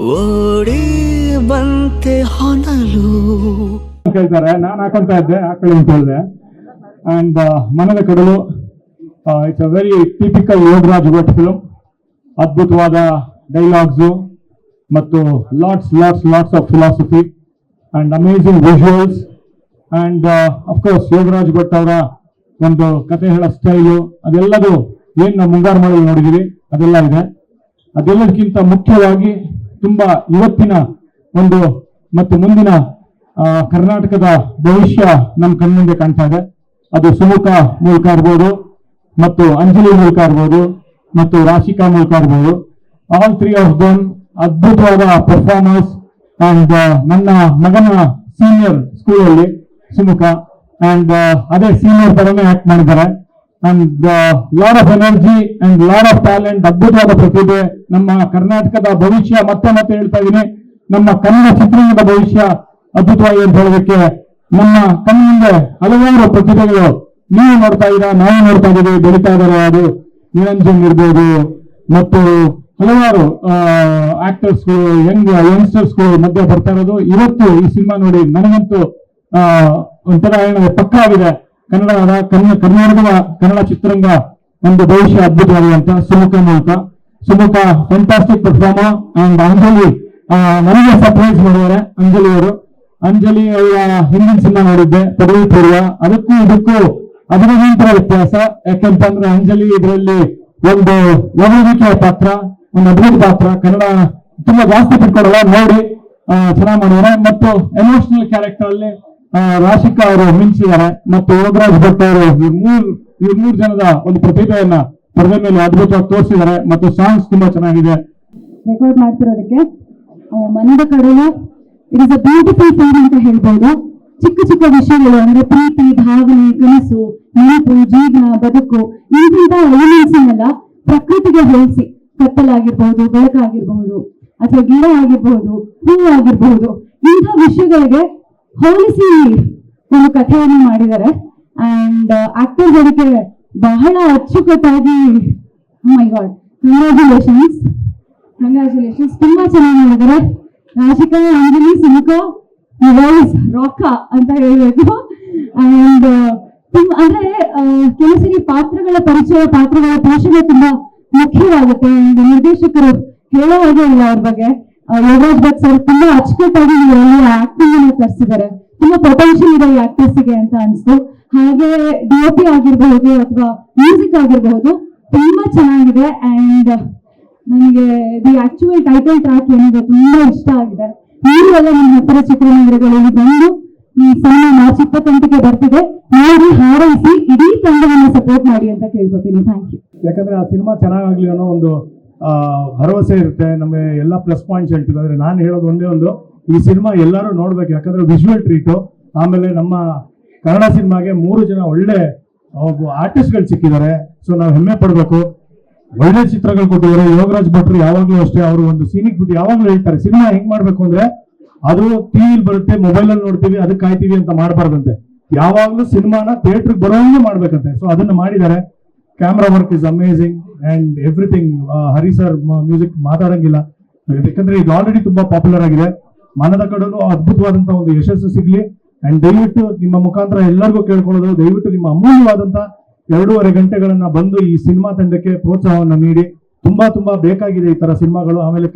ಓಡಿ ಬಂತೆ ಹೊನಲು ಕೇಳ್ತಾರೆ. ನಾನು ಹಾಕೊಂತ ಇದ್ದೆ ಹಾಕೊಳ್ಳಿ ಅಂತ ಹೇಳಿದೆ. And Manada Kadalu it's a very typical Yogaraj Bhat film. ಅದ್ಭುತವಾದ ಡೈಲಾಗ್ಸು ಮತ್ತು lots of philosophy and amazing visuals and of course Yogaraj Bhat ಅವರ ಒಂದು ಕತೆ ಹೇಳೋ ಸ್ಟೈಲು ಅದೆಲ್ಲದು ಏನ್ ನಾವು ಮುಂಗಾರು ಮಾಡಿ ನೋಡಿದೀವಿ ಅದೆಲ್ಲ ಇದೆ. ಅದೆಲ್ಲದಕ್ಕಿಂತ ಮುಖ್ಯವಾಗಿ ತುಂಬಾ ಇವತ್ತಿನ ಒಂದು ಮತ್ತು ಮುಂದಿನ ಕರ್ನಾಟಕದ ಭವಿಷ್ಯ ನಮ್ಮ ಕಣ್ಮುಂದೆ ಕಾಣ್ತಾ ಇದೆ. ಅದು ಸುಮುಖ ಮೂಲಕ ಇರ್ಬೋದು, ಮತ್ತು ಅಂಜಲಿ ಮೂಲಕ ಇರ್ಬೋದು, ಮತ್ತು ರಾಶಿಕಾ ಮೂಲಕ ಇರ್ಬೋದು. ಆಲ್ ತ್ರೀ ಆಫ್ ದಮ್ ಅದ್ಭುತವಾದ ಪರ್ಫಾರ್ಮೆನ್ಸ್. ಅಂಡ್ ನನ್ನ ಮಗನ ಸೀನಿಯರ್ ಸ್ಕೂಲಲ್ಲಿ ಸುಮುಖ ಅಂಡ್ ಅದೇ ಸೀನಿಯರ್ ತರನೇ ಆಕ್ಟ್ ಮಾಡಿದ್ದಾರೆ. And lot of energy and lot of talent, ಅದ್ಭುತವಾದ ಪ್ರತಿಭೆ. ನಮ್ಮ ಕರ್ನಾಟಕದ ಭವಿಷ್ಯ ಮತ್ತೆ ಹೇಳ್ತಾ ಇದ್ದೀನಿ, ನಮ್ಮ ಕನ್ನಡ ಚಿತ್ರರಂಗದ ಭವಿಷ್ಯ ಅದ್ಭುತವಾಗಿ ಅಂತ ಹೇಳೋದಕ್ಕೆ ನಮ್ಮ ಕಣ್ಣಿಂದ ಹಲವಾರು ಪ್ರತಿಭೆಗಳು ನೀವು ನೋಡ್ತಾ ಇದ್ದೀರಾ, ನಾವು ನೋಡ್ತಾ ಇದ್ದೀವಿ, ಬೆಳೀತಾ ಇದ್ದಾರೆ. ಅದು ನಿರಂಜನ್ ಇರ್ಬೋದು ಮತ್ತು ಹಲವಾರು ಆಕ್ಟರ್ಸ್ಗಳು, ಯಂಗ್ಸ್ಟರ್ಸ್ಗಳು ಮಧ್ಯೆ ಬರ್ತಾ ಇರೋದು. ಇವತ್ತು ಈ ಸಿನಿಮಾ ನೋಡಿ ನನಗಂತೂ ಒಂಥರ ಪಕ್ಕ ಆಗಿದೆ. ಕರ್ನಾಟಕದ ಕನ್ನಡ ಚಿತ್ರರಂಗ ಒಂದು ಭವಿಷ್ಯ ಅದ್ಭುತವಾಗಿದೆ ಅಂತ Sumukha fantastic performer. And Anjali ನನಗೆ ಸರ್ಪ್ರೈಸ್ ಮಾಡಿದ್ದಾರೆ. ಅಂಜಲಿ ಅವರ ಹಿಂದಿನ ಸಿನಿಮಾ ನೋಡಿದ್ದೆ, ಪದವಿ ಪೂರ್ವ. ಅದಕ್ಕೂ ಇದಕ್ಕೂ ಅದರ ವ್ಯತ್ಯಾಸ. ಯಾಕಂತಂದ್ರೆ ಅಂಜಲಿ ಇದರಲ್ಲಿ ಒಂದು ಒಬ್ಬರಿಕೆಯ ಪಾತ್ರ, ಒಂದು ಅದ್ಭುತ ಪಾತ್ರ. ಕನ್ನಡ ತುಂಬಾ ಜಾಸ್ತಿ ಬಿಟ್ಕೊಡಲ್ಲ, ನೋಡಿ ಚೆನ್ನಾಗಿ ಮಾಡಿದ್ದಾರೆ. ಮತ್ತು ಎಮೋಷನಲ್ ಕ್ಯಾರೆಕ್ಟರ್ ಅಲ್ಲಿ ರಾಶಿಕಾ ಅವರು ಮಿಂಚಿದ್ದಾರೆ, ಮತ್ತು ಯೋಗರಾಜ್ ಭಟ್ ಅವರು ಇವ್ರ ಮೂರು ಜನದ ಒಂದು ಪ್ರತಿಭೆಯನ್ನ ಪರದೆ ಮೇಲೆ ಅದ್ಭುತವಾಗಿ ತೋರಿಸಿದ್ದಾರೆ. ಮತ್ತು ಸಾಂಗ್ಸ್ ತುಂಬಾ ಚೆನ್ನಾಗಿದೆ. ರೆಕಾರ್ಡ್ ಮಾಡ್ತಿರೋದಕ್ಕೆ ಮನದ ಕಡಲು it is a beautiful film ಅಂತ ಹೇಳ್ಬೋದು. ಚಿಕ್ಕ ವಿಷಯಗಳು ಅಂದ್ರೆ ಪ್ರೀತಿ, ಭಾವನೆ, ಕನಸು, ನೆನಪು, ಜೀವನ, ಬದುಕು ಇಂಥ ಎಲಿಮೆಂಟ್ಸ್ ಅನ್ನೆಲ್ಲ ಪ್ರಕೃತಿಗೆ ಹೋಲಿಸಿ, ಕತ್ತಲಾಗಿರ್ಬಹುದು, ಬೆಳಕಾಗಿರ್ಬಹುದು, ಅಥವಾ ಗಿಡ ಆಗಿರ್ಬಹುದು, ಹೂವು ಆಗಿರ್ಬಹುದು, ಇಂಥ ವಿಷಯಗಳಿಗೆ ಹೋಲಿಸಿ ಒಂದು ಕಥೆಯನ್ನು ಮಾಡಿದ್ದಾರೆ. ಅಂಡ್ ಆಕ್ಟರ್ಸ್ ಅದಕ್ಕೆ ಬಹಳ ಅಚ್ಚುಕಟ್ಟಾಗಿ, ಮೈ ಗಾಡ್, ಕಂಗ್ರಾಚುಲೇಷನ್ಸ್, ತುಂಬಾ ಚೆನ್ನಾಗಿ ಮಾಡಿದ್ದಾರೆ. ರಾಶಿಕಾ, ಅಂಜಲಿ, ಸುಮುಖ, ರಾಕ ಅಂತ ಹೇಳ್ಬೇಕು. ಅಂಡ್ ಅಂದ್ರೆ ಕೆಲಸರಿ ಪಾತ್ರಗಳ ಪರಿಚಯ, ಪಾತ್ರಗಳ ಪೋಷಣೆ ತುಂಬಾ ಮುಖ್ಯವಾಗುತ್ತೆ. ಅಂಡ್ ನಿರ್ದೇಶಕರು ಹೇಳೋ ಹಾಗೆ ಇಲ್ಲ ಅವ್ರ ಬಗ್ಗೆ. ಯೋಗರಾಜ್ ಭಟ್ ಸರ್ ತುಂಬಾ ಅಚ್ಚುಕಟ್ಟಾಗಿ ಇವರಲ್ಲಿ ಆಕ್ಟಿಂಗ್ ಅನ್ನು ತರಿಸಿದ್ದಾರೆ. ತುಂಬಾ ಪೊಟೆನ್ಶಿಯಲ್ ಇದೆ ಈ ಆಕ್ಟರ್ಸ್ಗೆ ಅಂತ ಅನ್ಸ್ತು. ಹಾಗೆ DOP ಆಗಿರಬಹುದು ಅಥವಾ ಮ್ಯೂಸಿಕ್ ಆಗಿರಬಹುದು, ತುಂಬಾ ಚೆನ್ನಾಗಿದೆ. ಅಂಡ್ ನನಗೆ ದಿ ಆಕ್ಚುಯಲ್ ಟೈಟಲ್ ಟ್ರ್ಯಾಕ್ ಏನಿದೆ ತುಂಬಾ ಇಷ್ಟ ಆಗಿದೆ. ನೀವೆಲ್ಲ ನಿಮ್ಮ ಹತ್ತಿರ ಚಿತ್ರಮಂದಿರಗಳಲ್ಲಿ ಬಂದು ಈ ಸಿನಿಮಾ ಮಾರ್ಚ್ 28ಕ್ಕೆ ಬರ್ತಿದೆ, ನೋಡಿ ಹಾರೈಸಿ ಇಡೀ ತಂಡವನ್ನು ಸಪೋರ್ಟ್ ಮಾಡಿ ಅಂತ ಕೇಳ್ಕೊತೀನಿ. Thank you. ಯಾಕಂದ್ರೆ ಆ ಸಿನಿಮಾ ಚೆನ್ನಾಗಾಗ್ಲಿ ಅನ್ನೋ ಒಂದು ಭರವಸೆ ಇರುತ್ತೆ. ನಮಗೆ ಎಲ್ಲ ಪ್ಲಸ್ ಪಾಯಿಂಟ್ಸ್ ಹೇಳ್ತೀವಿ. ಆದ್ರೆ ನಾನು ಹೇಳೋದು ಒಂದೇ ಒಂದು, ಈ ಸಿನಿಮಾ ಎಲ್ಲರೂ ನೋಡ್ಬೇಕು. ಯಾಕಂದ್ರೆ ವಿಜುವಲ್ ಟ್ರೀಟು. ಆಮೇಲೆ ನಮ್ಮ ಕನ್ನಡ ಸಿನಿಮಾಗೆ 3 ಜನ ಒಳ್ಳೆ ಆರ್ಟಿಸ್ಟ್ಗಳು ಸಿಕ್ಕಿದ್ದಾರೆ. ಸೊ ನಾವು ಹೆಮ್ಮೆ ಪಡ್ಬೇಕು. ಒಳ್ಳೆ ಚಿತ್ರಗಳು ಕೊಟ್ಟಿದ್ದಾರೆ. ಯೋಗರಾಜ್ ಭಟ್ರು ಯಾವಾಗ್ಲೂ ಅಷ್ಟೇ, ಅವರು ಒಂದು ಸೀನಿಕ್ ಬಿಟ್ಟು ಯಾವಾಗ್ಲೂ ಹೇಳ್ತಾರೆ, ಸಿನಿಮಾ ಹೆಂಗ್ ಮಾಡ್ಬೇಕು ಅಂದ್ರೆ ಅದು ಟಿವಿಲಿ ಬರುತ್ತೆ, ಮೊಬೈಲ್ ಅಲ್ಲಿ ನೋಡ್ತೀವಿ, ಅದಕ್ಕೆ ಕಾಯ್ತೀವಿ ಅಂತ ಮಾಡಬಾರ್ದಂತೆ. ಯಾವಾಗ್ಲೂ ಸಿನಿಮಾನ ಥಿಯೇಟರ್ ಬರೋಂಗೆ ಮಾಡ್ಬೇಕಂತೆ. ಸೊ ಅದನ್ನ ಮಾಡಿದ್ದಾರೆ. Camera work is amazing and everything. Hari sir music ಮಾತಾಡಂಗಿಲ್ಲ, ಯಾಕಂದ್ರೆ ಇದು ಆಲ್ರೆಡಿ ತುಂಬಾ ಪಾಪ್ಯುಲರ್ ಆಗಿದೆ. ಮನದ ಕಡಲು ಅದ್ಭುತವಾದಂತಹ ಒಂದು ಯಶಸ್ಸು ಸಿಗ್ಲಿ. ಅಂಡ್ ದಯವಿಟ್ಟು ನಿಮ್ಮ ಮುಖಾಂತರ ಎಲ್ಲರಿಗೂ ಕೇಳ್ಕೊಳ್ಳೋದು, ದಯವಿಟ್ಟು ನಿಮ್ಮ ಅಮೂಲ್ಯವಾದಂತಹ 2.5 ಗಂಟೆಗಳನ್ನ ಬಂದು ಈ ಸಿನಿಮಾ ತಂಡಕ್ಕೆ ಪ್ರೋತ್ಸಾಹವನ್ನು ನೀಡಿ. ತುಂಬಾ ಬೇಕಾಗಿದೆ ಈ ತರ ಸಿನಿಮಾಗಳು. ಆಮೇಲೆ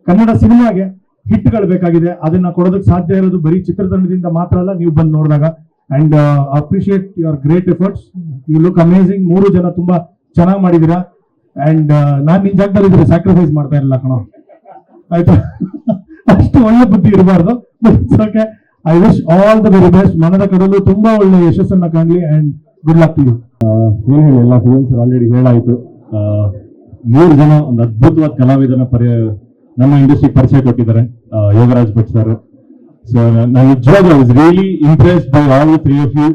ಕನ್ನಡ ಸಿನಿಮಾಗೆ ಹಿಟ್ಗಳು ಬೇಕಾಗಿದೆ. ಅದನ್ನ ಕೊಡೋದಕ್ಕೆ ಸಾಧ್ಯ ಇರೋದು ಬರೀ ಚಿತ್ರತಂಡದಿಂದ ಮಾತ್ರ ಅಲ್ಲ, ನೀವು ಬಂದು ನೋಡಿದಾಗ. And appreciate your great efforts. You look amazing. 3 ಜನ ತುಂಬಾ ಚೆನ್ನಾಗಿ ಮಾಡಿದೀರಾ. ಅಂಡ್ ನಾನ್ ನಿನ್ ಜಾಗದಲ್ಲಿ ಇದ್ರೆ ಸ್ಯಾಕ್ರಿಫೈಸ್ ಮಾಡ್ತಾ ಇರಲಿಲ್ಲ ಕಣೋ, ಆಯ್ತಾ? ಅಷ್ಟು ಒಳ್ಳೆ ಬುದ್ಧಿ ಇರಬಾರ್ದು. Okay, I wish all the very best. Manada Kadalu ತುಂಬಾ ಒಳ್ಳೆ ಯಶಸ್ಸನ್ನ ಕಾಣಲಿ and good luck to you. ಏನ್ ಹೇಳಿ, ಎಲ್ಲ ಫಿಲ್ಮ್ಸ್ ಆಲ್ರೆಡಿ ಹೇಳಾಯ್ತು. 3 ಜನ ಒಂದು ಅದ್ಭುತವಾದ ಕಲಾವಿದನ ನಮ್ಮ ಇಂಡಸ್ಟ್ರಿಗೆ ಪರಿಚಯ ಕೊಟ್ಟಿದ್ದಾರೆ, ಯೋಗರಾಜ್ ಭಟ್ ಸರ್. ಸೊ ನಾನು ನಿಜವಾಗ್ಲೂ I was really impressed by all the 3 of you.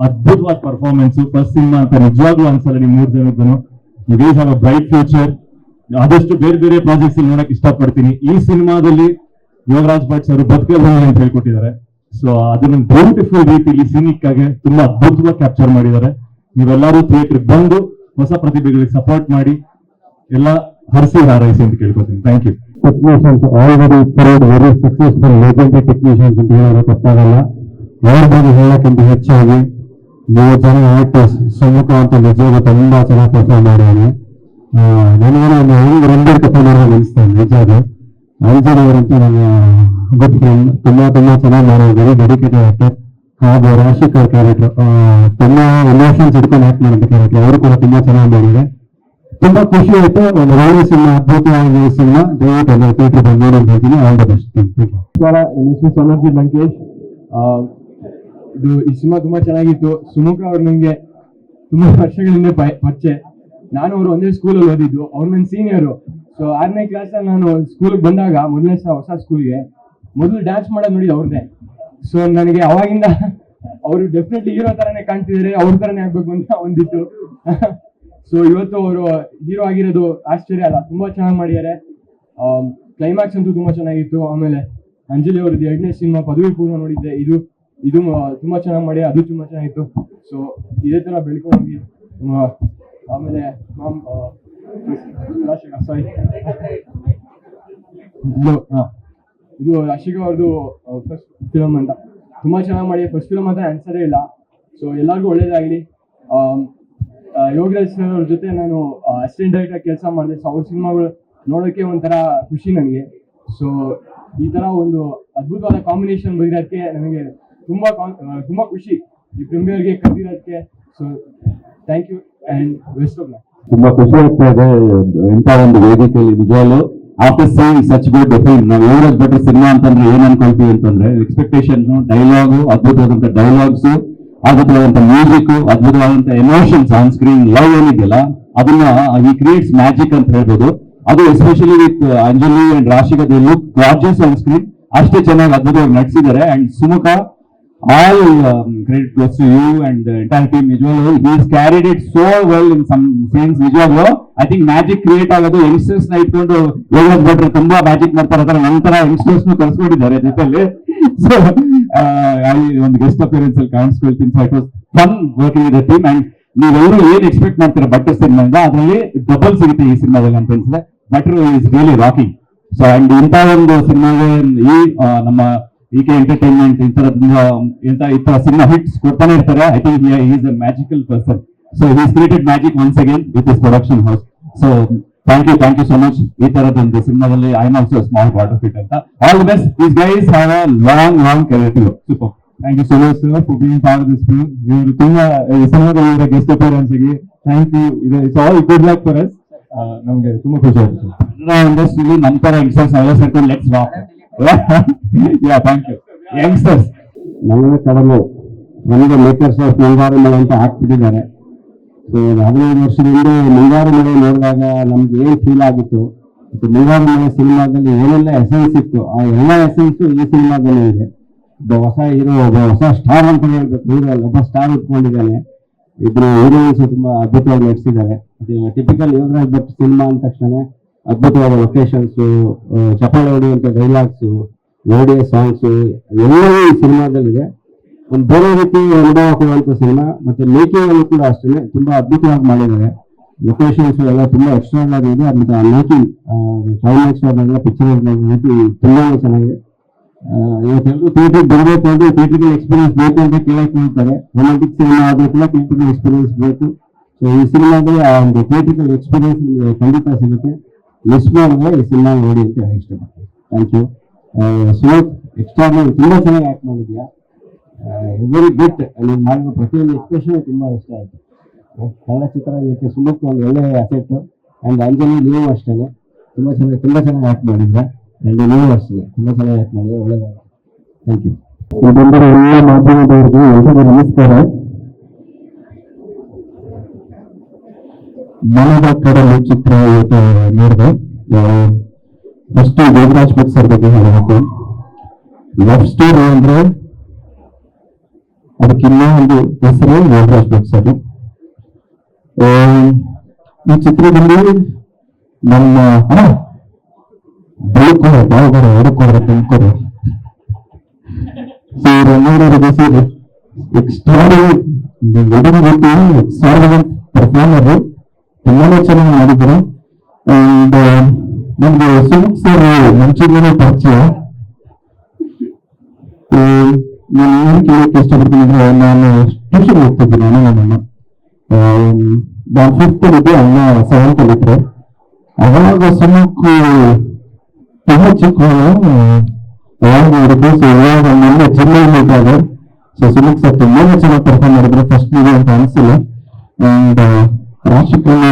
ಅದ್ಭುತವಾದ ಪರ್ಫಾರ್ಮೆನ್ಸ್. ಫಸ್ಟ್ ಸಿನಿಮಾ ಅಂತ ನಿಜವಾಗ್ಲೂ ಅನ್ಸಲ್ಲ ನೀವು 3 ಜನಕ್ಕೂ. You guys have a bright future. ಆದಷ್ಟು ಬೇರೆ ಪ್ರಾಜೆಕ್ಟ್ಸ್ ನೋಡಕ್ ಇಷ್ಟಪಡ್ತೀನಿ. ಈ ಸಿನಿಮಾದಲ್ಲಿ ಯೋಗರಾಜ್ ಭಟ್ ಸರ್ ಬದುಕಬಹುದು ಅಂತ ಹೇಳ್ಕೊಟ್ಟಿದ್ದಾರೆ. ಸೊ ಅದನ್ನ ಬ್ಯೂಟಿಫುಲ್ ರೀತಿಯಲ್ಲಿ ಸೀನಿಕ್ ಆಗಿ ತುಂಬಾ ಅದ್ಭುತವಾಗಿ ಕ್ಯಾಪ್ಚರ್ ಮಾಡಿದ್ದಾರೆ. ನೀವೆಲ್ಲರೂ ಥಿಯೇಟರ್ ಬಂದು ಹೊಸ ಪ್ರತಿಭೆಗಳಿಗೆ ಸಪೋರ್ಟ್ ಮಾಡಿ, ಎಲ್ಲ ಹರಿಸಿ ಹಾರೈಸಿ ಅಂತ ಕೇಳ್ಕೊತೀನಿ. Thank you. Technicians already proved very successful legendary technicians ಅಂತ ಹೇಳಿದ್ರೆ ತಪ್ಪಾಗಲ್ಲ. ಅವ್ರ ಬಗ್ಗೆ ಹೇಳಕ್ಕಿಂತ ಹೆಚ್ಚಾಗಿ 3 ಜನ ಆರ್ಟಿಸ್ಟ್ ಸುಮುಖ ಅಂತ ನಿಜವಾಗ ತುಂಬಾ ಚೆನ್ನಾಗಿ ಪರ್ಫಾರ್ಮ್ ಮಾಡಿದ್ದಾನೆ. ನನಗೆ ಒಂದು ರಂಬೀರ್ ಕಥೆ ಮಾಡೋದು ಅನಿಸ್ತಾನೆ ನಿಜ. ಅದು ಅಂಜಲಿ ಅವರಂತೂ ನನ್ನ ಗುಡ್ ಫ್ರೆಂಡ್, ತುಂಬಾ ಚೆನ್ನಾಗಿ ಮಾಡಿದ್ದಾರೆ. Dedicated actor. ಹಾಗೂ ರಾಶಿಕರ್ ಕ್ಯಾರೆಕ್ಟರ್ ತುಂಬಾ ಎಮೋಷನ್ಸ್ ಇಟ್ಕೊಂಡು ಆಕ್ಟ್ ಮಾಡಿದ ಕ್ಯಾರೆಕ್ಟರ್, ಅವರು ಕೂಡ ತುಂಬಾ ಚೆನ್ನಾಗಿ ಮಾಡಿದ್ದಾರೆ. ತುಂಬಾ ಖುಷಿ ಆಯ್ತು. ಒಂದು ಒಳ್ಳೆ ಸಿನಿಮಾ, ಅದ್ಭುತವಾಗಿ ಸಿನಿಮಾ. ದಯವಿಟ್ಟು ಎಲ್ಲ ಥಿಯೇಟರ್ ಬಂದು ನೋಡಿ ಅಂತ ಹೇಳ್ತೀನಿ. All the best. ನಮಸ್ಕಾರ, ನನ್ನ ಹೆಸರು ಸೋನರ್ಜಿ ಲಂಕೇಶ್. ಈ ಸಿನಿಮಾ ತುಂಬಾ ಚೆನ್ನಾಗಿತ್ತು. ಸುಮುಖ ಅವ್ರು ನನಗೆ ತುಂಬಾ ವರ್ಷಗಳಿಂದ ಪರಿಚಯ. ನಾನು ಅವರು ಒಂದೇ ಸ್ಕೂಲಲ್ಲಿ ಓದಿದ್ದು. ಅವ್ರು ನನ್ನ ಸೀನಿಯರು. ಸೊ 6ನೇ ಕ್ಲಾಸಲ್ಲಿ ನಾನು ಸ್ಕೂಲ್ಗೆ ಬಂದಾಗ, ಮೊದಲನೇ ಹೊಸ ಸ್ಕೂಲ್ಗೆ ಮೊದಲು ಡ್ಯಾನ್ಸ್ ಮಾಡೋದು ನೋಡಿದ್ದು ಅವ್ರನ್ನೇ. ಸೊ ನನಗೆ ಅವಾಗಿಂದ ಅವರು ಡೆಫಿನೆಟ್ಲಿ ಹೀರೋ ತರನೇ ಕಾಣ್ತಿದ್ದಾರೆ, ಅವ್ರ ತರನೇ ಆಗ್ಬೇಕು ಅಂತ ಒಂದಿತ್ತು. ಸೊ ಇವತ್ತು ಅವರು ಹೀರೋ ಆಗಿರೋದು ಆಶ್ಚರ್ಯ ಅಲ್ಲ, ತುಂಬಾ ಚೆನ್ನಾಗಿ ಮಾಡಿದ್ದಾರೆ. ಕ್ಲೈಮ್ಯಾಕ್ಸ್ ಅಂತೂ ತುಂಬಾ ಚೆನ್ನಾಗಿತ್ತು. ಆಮೇಲೆ ಅಂಜಲಿ ಅವ್ರದ್ದು 2ನೇ ಸಿನಿಮಾ ಪದವಿ ಪೂರ್ವ ನೋಡಿದ್ದೆ. ಇದು ತುಂಬಾ ಚೆನ್ನಾಗಿ ಮಾಡಿ, ಅದು ತುಂಬಾ ಚೆನ್ನಾಗಿತ್ತು. ಸೊ ಇದೇ ತರ ಬೆಳ್ಕೊಂಡು ಹೋಗಿ. ಆಮೇಲೆ ಇದು ರಾಶಿಕಾ ಅವ್ರದ್ದು ಫಸ್ಟ್ ಫಿಲಮ್ ಅಂತ ತುಂಬಾ ಚೆನ್ನಾಗಿ ಮಾಡಿ. ಫಸ್ಟ್ ಫಿಲಮ್ ಅಂತ ಅನ್ಸರೇ ಇಲ್ಲ. ಸೊ ಎಲ್ಲರಿಗೂ ಒಳ್ಳೇದಾಗ್ಲಿ. ಯೋಗರಾಜ್ ಸರ್ ಅವ್ರ ಜೊತೆ ನಾನು ಅಸಿಸ್ಟೆಂಟ್ ಡೈರೆಕ್ಟರ್ ಕೆಲಸ ಮಾಡಿದೆ. ಸೊ ಅವ್ರ ಸಿನಿಮಾಗಳು ನೋಡೋಕೆ ಒಂಥರ ಖುಷಿ ನನಗೆ. ಸೊ ಈ ತರ ಒಂದು ಅದ್ಭುತವಾದ ಕಾಂಬಿನೇಷನ್ ಬಂದಿರೋದಕ್ಕೆ ನನಗೆ ತುಂಬಾ ಖುಷಿ. ಈ ಪ್ರೀಮಿಯರ್ಗೆ ಕರೆದಿರೋದಕ್ಕೆ. So thank you and best of luck. ತುಂಬಾ ಖುಷಿ ಆಗ್ತಾ ಇದೆ ಇಂಥ ಒಂದು ವೇದಿಕೆಯಲ್ಲಿ. ನಿಜವಾಗ್ಲು after seeing such good film, ನಾವು ಯೋಗರಾಜ್ ಭಟ್ರು ಸಿನಿಮಾ ಅಂತಂದ್ರೆ ಏನ್ ಅನ್ಕೊಳ್ತೀವಿ ಅಂತಂದ್ರೆ ಎಕ್ಸ್ಪೆಕ್ಟೇಷನ್, ಡೈಲಾಗು, ಅದ್ಭುತವಾದಂತ ಡೈಲಾಗ್ಸ್, ಅದ್ಭುತವಾದಂತ ಮ್ಯೂಸಿಕ್, ಅದ್ಭುತವಾದಂತ ಎಮೋಷನ್ಸ್ ಆನ್ ಸ್ಕ್ರೀನ್, ಲವ್ ಏನಿದೆಯಲ್ಲ ಅದನ್ನ ಈ ಕ್ರಿಯೇಟ್ಸ್ ಮ್ಯಾಜಿಕ್ ಅಂತ ಹೇಳ್ಬೋದು. ಅದು especially with Anjali and Rashika, they look gorgeous on screen. ಅಷ್ಟೇ ಚೆನ್ನಾಗಿ ಅದ್ಭುತವಾಗಿ ನಟಿಸಿದ್ದಾರೆ. And Sumukha, all credit goes to you and the entire team. Nijwalo, he has carried it so well in some scenes. Nijwalo, I think magic create ಆಗೋದು youngsters ನ ಇಟ್ಕೊಂಡು ಯೋಗರಾಜ್ ಭಟ್ರು ತುಂಬಾ magic ಮಾಡ್ತಾರೆ. ನಂತರ ಯಂಗ್ಸ್ಟರ್ಸ್ ನು ಕಳ್ಸ್ಕೊಂಡಿದ್ದಾರೆ ಜೊತೆಲಿ. ಸೊ ಒಂದು ಗೆಸ್ಟ್ ಅಪಿಯರೆನ್ಸ್ ಅಲ್ಲಿ ಕಾಣಿಸ್ಕೊಳ್ತೀನಿ. So it was fun working with the team. And ನೀವೆಲ್ಲರೂ ಏನ್ ಎಕ್ಸ್ಪೆಕ್ಟ್ ಮಾಡ್ತೀರಾ ಭಟ್ರು ಸಿನಿಮಾಯಿಂದ, ಅದರಲ್ಲಿ ಡಬಲ್ ಸಿಗುತ್ತೆ ಈ ಸಿನಿಮಾದಲ್ಲಿ ಅಂತ ಅನ್ಸಿದೆ. ಭಟ್ರು is really rocking. So and ಇಂಥ ಒಂದು ಸಿನಿಮಾಗೆ ಈ ನಮ್ಮ EK ಎಂಟರ್ಟೈನ್ಮೆಂಟ್ ಈ ತರ ಸಿನಿಮಾ ಹಿಟ್ಸ್ ಕೊಡ್ತಾನೆ ಇರ್ತಾರೆ. I think he is a magical person. So he is created magic once again with his production house. So thank you so much. ಈ ತರದೊಂದು ಸಿನಿಮಾದಲ್ಲಿ I am also small part of it ಅಂತ. All the best. These guys have a long career to go. Super. Thank you so much sir for being part of this film. ಇವರು ತುಂಬಾ ಈ ಸಿನಿಮಾದಲ್ಲಿ guest appearance ಗೆ thank you. It's all good luck for us. ನಮ್ಗೆ ತುಂಬಾ ಖುಷಿ ಆಯ್ತು. ಇಂಡಸ್ಟ್ರಿಲಿ ನಮ್ಮ ತರ ಯಂಗ್ಸ್ಟರ್ಸ್ ಎಲ್ಲ ಸೇರ್ಕೊಂಡು let's rock. Yeah, thank you. Youngsters. ನನ್ನ ಕಡಲು ನನಗೆ ಮೇಕರ್ಸ್ ಆಫ್ ಮುಂಗಾರು ಮಳೆ ಅಂತ ಹಾಕ್ತಿದ್ದಾರೆ. ಸೊ 15 ವರ್ಷದಿಂದ ಮುಂಗಾರು ಮಳೆ ನೋಡಿದಾಗ ನಮ್ಗೆ ಏನ್ ಫೀಲ್ ಆಗಿತ್ತು, ಮತ್ತು ಮುಂಗಾರು ಮಳೆ ಸಿನಿಮಾದಲ್ಲಿ ಏನೆಲ್ಲ ಎಸೆನ್ಸ್ ಇತ್ತು, ಆ ಎಲ್ಲ ಎಸೆನ್ಸ್ ಈ ಸಿನಿಮಾದಲ್ಲಿ ಇದೆ. ಒಬ್ಬ ಹೊಸ ಹೀರೋ, ಒಬ್ಬ ಹೊಸ ಸ್ಟಾರ್ ಅಂತ ಹೇಳ್ಬೇಕು. ಹೀರೋ ಒಬ್ಬ ಸ್ಟಾರ್ ಉಟ್ಕೊಂಡಿದ್ದಾನೆ. ಇಬ್ರು ಹೀರೋಯಿನ್ಸ್ ತುಂಬಾ ಅದ್ಭುತವಾಗಿ ನಟಿಸಿದ್ದಾರೆ. ಟಿಪಿಕಲ್ ಯೋಗರಾಜ್ ಭಟ್ ಸಿನಿಮಾ ಅಂದ ತಕ್ಷಣ ಅದ್ಭುತವಾದ ಲೊಕೇಶನ್ಸ್, ಚಪ್ಪಾಳೆ ಹೊಡೆಯುವಂತ ಡೈಲಾಗ್ಸು, ರೇಡಿಯೋ ಸಾಂಗ್ಸು ಎಲ್ಲವೂ ಈ ಸಿನಿಮಾದಲ್ಲಿದೆ. ಒಂದು ಬೇರೆ ರೀತಿ ಅನುಭವ ಕೊಡುವಂತ ಸಿನಿಮಾ. ಮತ್ತೆ ಮೇಕಿಂಗ್ ಅನ್ನು ಕೂಡ ಅಷ್ಟೇ ತುಂಬಾ ಅದ್ಭುತವಾಗಿ ಮಾಡಿದ್ದಾರೆ. ಲೊಕೇಶನ್ಸ್ ಎಲ್ಲ ತುಂಬಾ ಎಕ್ಸ್ಟ್ರಾರ್ಡಿನರಿ ಇದೆ. ಮತ್ತೆ ಮೇಕಿಂಗ್ ಕ್ಲೈಮ್ಯಾಕ್ಸ್ ಪಿಕ್ಚರ್ ತುಂಬಾ ಚೆನ್ನಾಗಿದೆ. ಇವತ್ತೆಲ್ಲರೂ ಥಿಯೇಟರ್ ಬರಬೇಕು ಅಂದ್ರೆ ಥಿಯೇಟರ್ಗೆ ಎಕ್ಸ್ಪೀರಿಯನ್ಸ್ ಬೇಕು ಅಂತ ಕೇಳಕ್ ಹೇಳ್ತಾರೆ. ರೊಮ್ಯಾಂಟಿಕ್ ಸಿನಿಮಾ ಆದ್ರೂ ಕೂಡ ಥಿಯೇಟರ್ಗೆ ಎಕ್ಸ್ಪೀರಿಯನ್ಸ್ ಬೇಕು. ಸೊ ಈ ಸಿನಿಮಾದಲ್ಲಿ ಆ ಒಂದು ಥಿಯೇಟರ್ಗೆ ಎಕ್ಸ್ಪೀರಿಯನ್ಸ್ ನಿಮಗೆ ಖಂಡಿತ ಸಿಗುತ್ತೆ. ಮಿಸ್ ಮಾಡಿದ್ರೆ ಈ ಸಿನಿಮಾ ನೋಡಿ ಅಂತ ಹೇಳಿ ಇಷ್ಟಪಡ್ತೀನಿ. Thank you. ಸುಮುಖ್, ಎಕ್ಸ್ಟ್ರಾರ್ಡಿನರಿ, ತುಂಬಾ ಚೆನ್ನಾಗಿ ಆಕ್ಟ್ ಮಾಡಿದ್ಯಾ. Very good. ನೀವು ಮಾಡಿರೋ ಪ್ರತಿಯೊಂದು ಎಕ್ಸ್ಪ್ರೆಷನ್ ತುಂಬಾ ಇಷ್ಟ ಆಯ್ತು. ಕನ್ನಡ ಚಿತ್ರರಂಗಕ್ಕೆ ಸುಮುಖ್ ಒಂದು ಒಳ್ಳೆ ಅಸೆಟ್. ಅಂಡ್ ಅಂಜಲಿ ನೀವು ಅಷ್ಟೇ ತುಂಬಾ ಚೆನ್ನಾಗಿ ಆಕ್ಟ್ ಮಾಡಿದ್ರೆ. ಅಂಡ್ ನೀವು ಅಷ್ಟೇ ತುಂಬಾ ಚೆನ್ನಾಗಿ ಆಕ್ಟ್ ಮಾಡಿದ್ರೆ. ಒಳ್ಳೆದಾಗುತ್ತೆ. Thank you. ಬಂದಿರೋ ಎಲ್ಲ ಮಾಧ್ಯಮದವರಿಗೆ ಎಲ್ಲರಿಗೂ ನಮಸ್ಕಾರ. ಮನದ ಕಡಲು ಚಿತ್ರ ನೋಡಿದೆ. ಫಸ್ಟ್ ಯೋಗರಾಜ್ ಭಟ್ ಸರ್ ಬಗ್ಗೆ ಹೇಳಬೇಕು. ಲವ್ ಸ್ಟೋರಿ ಅಂದ್ರೆ ಅದಕ್ಕಿನ್ನ ಒಂದು ಹೆಸರು ಯೋಗರಾಜ್ ಭಟ್ ಸರ್. ಈ ಚಿತ್ರದಲ್ಲಿ ನಮ್ಮ ಬೆಳಕೋರೆ ಬಾವುಗಳು ಹೊರಕೋರೆ ತುಂಬ್ಕೋರೆ ಸೇರಿ ಎಕ್ಸ್ಟ್ರಾರ್ಡಿನರಿ ಪರ್ಫಾರ್ಮರ್. ತುಂಬಾನೇ ಚೆನ್ನಾಗಿ ಮಾಡಿದ್ರು. ಅಂಡ್ ನಮ್ಗೆ ಸುಮುಖ್ ಸರ್ ಮುಂಚೆನೇ ಪರಿಚಯ. ನಾನು ಏನು ಕೇಳಕ್ಕೆ ಇಷ್ಟಪಡ್ತೀನಿ ಅಂದ್ರೆ, ನಾನು ಟ್ಯೂಷನ್ ಹೋಗ್ತಿದ್ದೀನಿ ನಮ್ಮನ್ನ. ನಾನು 5th ಇದ್ದೆ, ಅಣ್ಣ 7th ಇದ್ರೆ. ಅವಾಗ ಸುಮುಖ್ ತುಂಬಾ ಚಿಕ್ಕವನು ಯಾವಾಗ ನೋಡಿದ್ರು. ಸೊ ಇವಾಗ ಮೊನ್ನೆ ಜಿಲ್ಲೆಯಲ್ಲಿ ಇದ್ದಾಗ ಸೊ ಸುಮುಖ್ ಸರ್ ತುಂಬಾನೇ ಚೆನ್ನಾಗಿ ಪರ್ಫಾರ್ಮ್ ಮಾಡಿದ್ರು. ಫಸ್ಟ್ ಮೂವಿ ಅಂತ ಅನಿಸಿಲ್ಲ. ಅಂಡ್ ರಾಶಿಕಲ್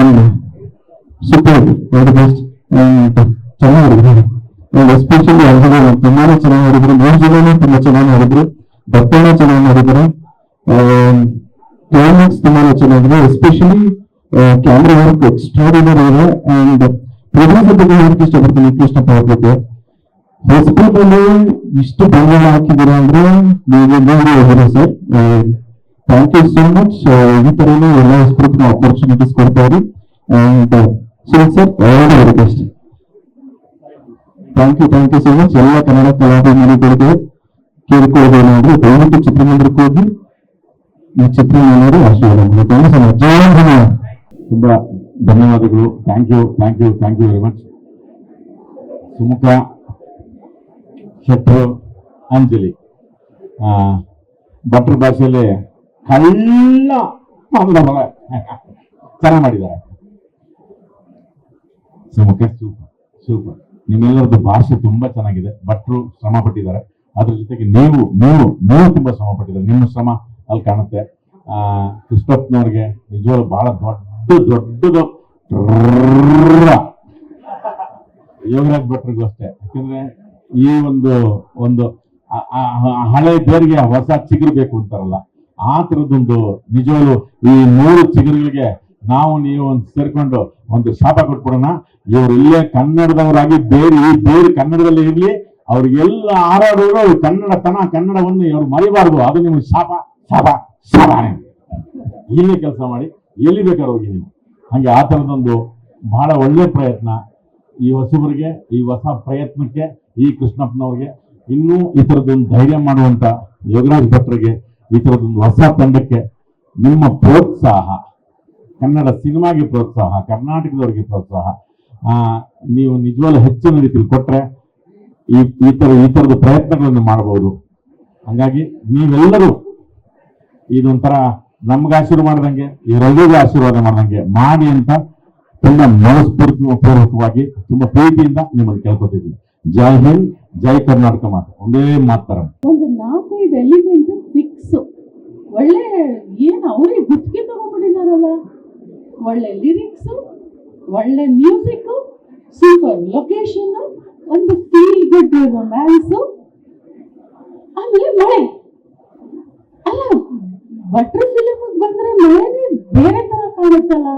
ಸೂಪರ್, ವೆರಿ ಬೆಸ್ಟ್. ಅಂಡ್ ಚೆನ್ನಾಗಿದ್ರು. ಅಂಡ್ ಎಸ್ಪೆಷಲಿ ಅಲ್ವಾ ತುಂಬಾನೇ ಚೆನ್ನಾಗಿ ಮಾಡಿದ್ರು. 3 ಜನನೂ ತುಂಬಾ ಚೆನ್ನಾಗಿ ಮಾಡಿದ್ರು. ಬಟ್ಟೆನೂ ಚೆನ್ನಾಗಿ ಮಾಡಿದ್ರು. ಕ್ಲೈಮ್ಯಾಕ್ಸ್ ತುಂಬಾನೇ ಚೆನ್ನಾಗಿದೆ. ಎಸ್ಪೆಷಲಿ ಕ್ಯಾಮ್ರಾ ವರ್ಕ್ ಎಕ್ಸ್ಟ್ರಾಡಿನರಿ ಇದೆ. ಅಂಡ್ ಪ್ರೊಡ್ಯೂಸರ್ ಬಗ್ಗೆ ಹೇಳಕ್ಕೆ ಇಷ್ಟಪಡ್ತೀನಿ, ಕೃಷ್ಣಪ್ಪ ಅವ್ರ ಬಗ್ಗೆ. ಹೊಸಪೇಟೆಯಲ್ಲಿ ಇಷ್ಟು ಬಂಡವಾಳ ಹಾಕಿದ್ದೀರಾ ಅಂದ್ರೆ ನೀವು ನೋಡಿ ಹೋಗಿರಿ sir. Thank you so much. ಈ ತರನೇ ಎಲ್ಲ ಹೊಸಪೇಟೆ ಆಪರ್ಚುನಿಟೀಸ್ ಕೊಡ್ತಾರೆ. And sir very best. Thank you so much. ಎಲ್ಲ ಕನ್ನಡ ಕಲಾವಿದರಿಗೆ ಕೇಳ್ಕೊಳ್ಳೋದೇನಾದ್ರೆ ದಯವಿಟ್ಟು ಚಿತ್ರಮಂದಿರಕ್ಕೆ ಹೋಗಿ ಈ ಚಿತ್ರ ನೋಡಿ ಆಶೀರ್ವಾದ ಮಾಡಿ. Thank you so much. Jai Hind. ತುಂಬಾ ಧನ್ಯವಾದಗಳು. Thank you very much. Sumukha, ಶೆಟ್ರು, ಅಂಜಲಿ ಭಟ್ರ ಭಾಷೆಯಲ್ಲಿ ಕಳ್ಳ ಚೆನ್ನಾಗಿ ಮಾಡಿದ್ದಾರೆ. ಸುಮುಖ ಸೂಪರ್. ನಿಮ್ಮೆಲ್ಲರದ್ದು ಭಾಷೆ ತುಂಬಾ ಚೆನ್ನಾಗಿದೆ. ಭಟ್ರು ಶ್ರಮ ಪಟ್ಟಿದ್ದಾರೆ. ಅದ್ರ ಜೊತೆಗೆ ನೀವು ತುಂಬಾ ಶ್ರಮ ಪಟ್ಟಿದ್ದಾರೆ. ನಿಮ್ಮ ಶ್ರಮ ಅಲ್ಲಿ ಕಾಣುತ್ತೆ. ಕೃಷ್ಣಪ್ಪನವ್ರಿಗೆ ನಿಜವಾಗ್ಲೂ ಬಹಳ ದೊಡ್ಡದು ಯೋಗರಾಜ್ ಭಟ್ರಿಗೂ ಅಷ್ಟೇ. ಯಾಕಂದ್ರೆ ಈ ಒಂದು ಹಳೆ ಬೇರಿಗೆ ಹೊಸ ಚಿಗುರು ಬೇಕು ಅಂತಾರಲ್ಲ, ಆ ತರದೊಂದು ನಿಜವಾಗ್ಲು ಈ 3 ಚಿಗುರುಗಳಿಗೆ ನೀವು ಒಂದು ಸೇರ್ಕೊಂಡು ಒಂದು ಶಾಪ ಕೊಟ್ಬಿಡೋಣ. ಇವ್ರು ಇಲ್ಲೇ ಕನ್ನಡದವರಾಗಿ ಈ ಬೇರೆ ಕನ್ನಡದಲ್ಲಿ ಇರ್ಲಿ, ಅವ್ರಿಗೆಲ್ಲ ಹಾರಾಡೋರು ಕನ್ನಡವನ್ನು ಇವ್ರು ಮರಿಬಾರ್ದು. ಅದು ನಿಮ್ಗೆ ಶಾಪ. ಇಲ್ಲೇ ಕೆಲಸ ಮಾಡಿ, ಎಲ್ಲಿ ಬೇಕಾದ್ರೆ ಹೋಗಿ ನೀವು. ಹಾಗೆ ಆ ಥರದೊಂದು ಬಹಳ ಒಳ್ಳೆ ಪ್ರಯತ್ನ ಈ ಹೊಸಬರಿಗೆ, ಈ ಹೊಸ ಪ್ರಯತ್ನಕ್ಕೆ, ಈ ಕೃಷ್ಣಪ್ಪನವ್ರಿಗೆ, ಇನ್ನೂ ಈ ಥರದೊಂದು ಧೈರ್ಯ ಮಾಡುವಂತ ಯೋಗರಾಜ್ ಭಟ್ರಿಗೆ, ಈ ಥರದೊಂದು ಹೊಸ ತಂಡಕ್ಕೆ ನಿಮ್ಮ ಪ್ರೋತ್ಸಾಹ, ಕನ್ನಡ ಸಿನಿಮಾಗೆ ಪ್ರೋತ್ಸಾಹ, ಕರ್ನಾಟಕದವರಿಗೆ ಪ್ರೋತ್ಸಾಹ ನೀವು ನಿಜವಾಗ್ಲೂ ಹೆಚ್ಚಿನ ರೀತಿಯಲ್ಲಿ ಕೊಟ್ರೆ ಈ ಥರದ ಪ್ರಯತ್ನಗಳನ್ನು ಮಾಡಬಹುದು. ಹಾಗಾಗಿ ನೀವೆಲ್ಲರೂ ಇದೊಂಥರ ನಮ್ಗೆ ಆಶೀರ್ವಾದ ಮಾಡ್ದಂಗೆ, ಇವರೆಲ್ಲರಿಗೂ ಆಶೀರ್ವಾದ ಮಾಡ್ದಂಗೆ ಮಾಡಿ ಅಂತ ತುಂಬಾ ಮನಸ್ಫೂರ್ತಿಪೂರ್ವಕವಾಗಿ ತುಂಬಾ ಪ್ರೀತಿಯಿಂದ ನಿಮ್ಮನ್ನು ಕೇಳ್ಕೊತಿದ್ದೀನಿ. ಜೈ ಹಿಂದ್, ಜೈ ಕರ್ನಾಟಕ ಮಾತು. ಒಂದೇ ಮಾತಾರ ಒಂದು 4-5 ಎಲಿಮೆಂಟ್ ಫಿಕ್ಸ್. ಒಳ್ಳೆ ಅವರೇ ಗುತ್ತಿಗೆ ತಗೊಂಡ್ಬಿಟ್ಟಿದಾರಲ್ಲ. ಒಳ್ಳೆ ಲಿರಿಕ್ಸ್, ಒಳ್ಳೆ ಮ್ಯೂಸಿಕ್, ಸೂಪರ್ ಲೊಕೇಶನ್, ಒಂದು ಫೀಲ್ ಗುಡ್ ರೊಮ್ಯಾನ್ಸ್, ಆಮೇಲೆ ಮಳೆ. ಅಲ್ಲ, ಭಟ್ರ ಫಿಲಮ್ ಬಂದ್ರೆ ಮಳೆನೇ ಬೇರೆ ತರ ಕಾಣುತ್ತಲ್ಲ.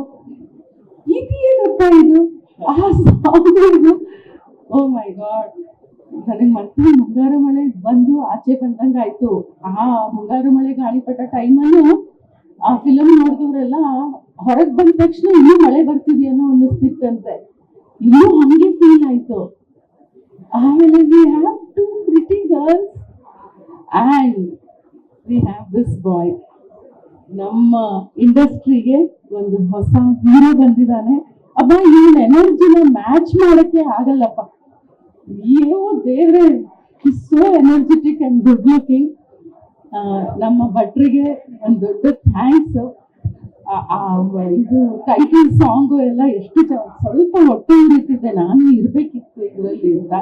ಇದೇನಪ್ಪ ಇದು, ಆ ಸಾಂಗ್ ಇದು, ಓ ಮೈ ಗಾಡ್. ನನಗೆ ಮತ್ತೆ ಮುಂಗಾರು ಮಳೆ ಬಂದು ಆಚೆ ಬಂದಂಗ ಆಯ್ತು. ಆ ಮುಂಗಾರು ಮಳೆ ಗಾಳಿಪಟ ಟೈಮಲ್ಲೂ ಆ ಫಿಲಮ್ ನೋಡಿದವರೆಲ್ಲ ಹೊರಗೆ ಬಂದ ತಕ್ಷಣ ಇನ್ನೂ ಮಳೆ ಬರ್ತಿದೆಯೇನೋ ಅನ್ನಿಸ್ತಿತ್ತಂತೆ. ಇನ್ನೂ ಹಂಗೆ ಫೀಲ್ ಆಯ್ತು. ಆಮೇಲೆ we have 2 pretty girls and we have this boy. ನಮ್ಮ ಇಂಡಸ್ಟ್ರಿಗೆ ಒಂದು ಹೊಸ ಹೀರೋ ಬಂದಿದ್ದಾನೆ. ಅಬ್ಬ, ಇವನ್ ಎನರ್ಜಿನ ಮ್ಯಾಚ್ ಮಾಡಕ್ಕೆ ಆಗಲ್ಲಪ್ಪ. ಅಯ್ಯೋ ದೇವ್ರೆ, so energetic and good looking. ನಮ್ಮ ಭಟ್ರಿಗೆ ಒಂದು ದೊಡ್ಡ ಥ್ಯಾಂಕ್ಸ್. ಇದು ಟೈಟಲ್ ಸಾಂಗು ಎಲ್ಲ ಎಷ್ಟು ಸ್ವಲ್ಪ ಹೊಟ್ಟೆ ಉರಿತಿದ್ದೆ, ನಾನು ಇರ್ಬೇಕಿತ್ತು ಇದರಲ್ಲಿ ಅಂತ.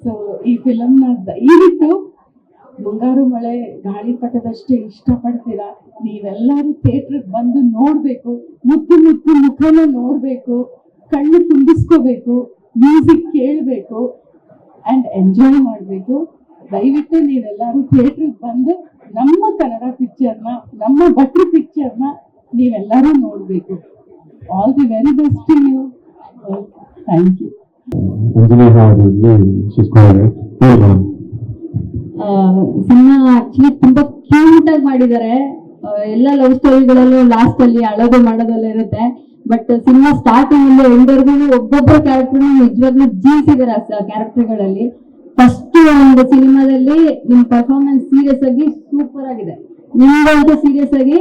ಸೊ ಈ ಫಿಲಮ್ನ ದಯವಿಟ್ಟು ಮುಂಗಾರು ಮಳೆ ಗಾಳಿಪಟದಷ್ಟೇ ಇಷ್ಟಪಡ್ತೀರಾ. ನೀವೆಲ್ಲರೂ ಥಿಯೇಟ್ರಿಗೆ ಬಂದು ನೋಡ್ಬೇಕು, ಮುದ್ದು ಮುಖನ ನೋಡ್ಬೇಕು, ಕಣ್ಣು ತುಂಬಿಸ್ಕೋಬೇಕು, ಮ್ಯೂಸಿಕ್ ಕೇಳಬೇಕು ಅಂಡ್ ಎಂಜಾಯ್ ಮಾಡಬೇಕು. ದಯವಿಟ್ಟು ನೀವೆಲ್ಲರೂ ಥಿಯೇಟ್ರಿಗೆ ಬಂದು ನಮ್ಮ ಕನ್ನಡ ಪಿಕ್ಚರ್ನ, ನಮ್ಮ ಭಟ್ರ ಪಿಕ್ಚರ್ನ ನೀವೆಲ್ಲರೂ ನೋಡ್ಬೇಕು. All the very best to you. Thank you. Cinema actually ತುಂಬಾ ಕ್ಯೂಟ್ ಆಗಿ ಮಾಡಿದ್ದಾರೆ. ಎಲ್ಲ ಲವ್ ಸ್ಟೋರಿಗಳಲ್ಲೂ ಲಾಸ್ಟ್ ಅಲ್ಲಿ ಅಳೋದು ಮಾಡೋದೆಲ್ಲ ಇರುತ್ತೆ. ಬಟ್ ಸಿನಿಮಾ ಸ್ಟಾರ್ಟಿಂಗ್ ಇಂದ ಎಂಡ್ವರೆಗೂ ಒಬ್ಬೊಬ್ಬರ ಕ್ಯಾರೆಕ್ಟರ್ ನಿಜವಾಗ್ಲೂ ಜೀವಿಸಿದ್ದಾರೆ ಆ ಕ್ಯಾರೆಕ್ಟರ್ಗಳಲ್ಲಿ. ಫಸ್ಟ್ ಒಂದು ಸಿನಿಮಾದಲ್ಲಿ ನಿಮ್ ಪರ್ಫಾರ್ಮೆನ್ಸ್ ಸೀರಿಯಸ್ ಆಗಿ ಸೂಪರ್ ಆಗಿದೆ. ನಿಮ್ಗಂತೂ ಸೀರಿಯಸ್ ಆಗಿ